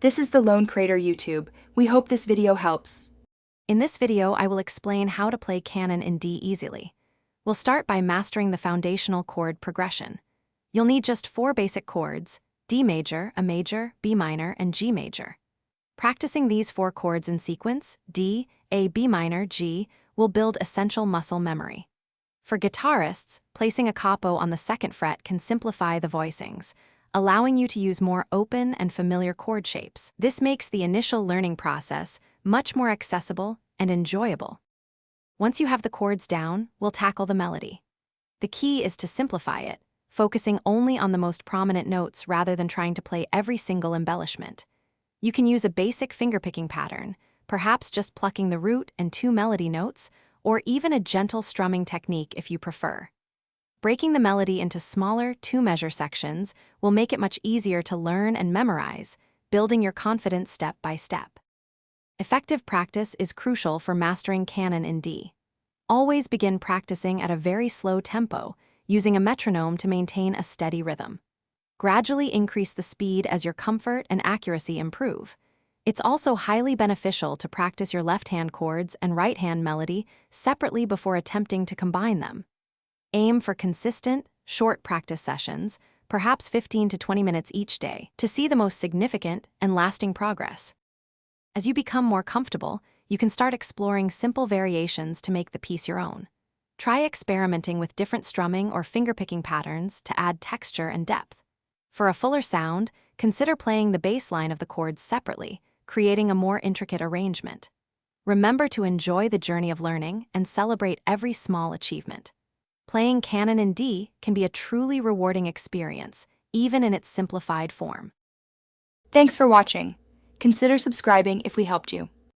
This is the Lone Crater YouTube. We hope this video helps. In this video, I will explain how to play Canon in D easily. We'll start by mastering the foundational chord progression. You'll need just 4 basic chords: D major, A major, B minor, and G major. Practicing these 4 chords in sequence, D, A, B minor, G, will build essential muscle memory. For guitarists, placing a capo on the 2nd fret can simplify the voicings, allowing you to use more open and familiar chord shapes. This makes the initial learning process much more accessible and enjoyable. Once you have the chords down, we'll tackle the melody. The key is to simplify it, focusing only on the most prominent notes rather than trying to play every single embellishment. You can use a basic fingerpicking pattern, perhaps just plucking the root and 2 melody notes, or even a gentle strumming technique if you prefer. Breaking the melody into smaller 2-measure sections will make it much easier to learn and memorize, building your confidence step by step. Effective practice is crucial for mastering Canon in D. Always begin practicing at a very slow tempo, using a metronome to maintain a steady rhythm. Gradually increase the speed as your comfort and accuracy improve. It's also highly beneficial to practice your left-hand chords and right-hand melody separately before attempting to combine them. Aim for consistent, short practice sessions, perhaps 15 to 20 minutes each day, to see the most significant and lasting progress. As you become more comfortable, you can start exploring simple variations to make the piece your own. Try experimenting with different strumming or fingerpicking patterns to add texture and depth. For a fuller sound, consider playing the bass line of the chords separately, creating a more intricate arrangement. Remember to enjoy the journey of learning and celebrate every small achievement. Playing Canon in D can be a truly rewarding experience, even in its simplified form. Thanks for watching. Consider subscribing if we helped you.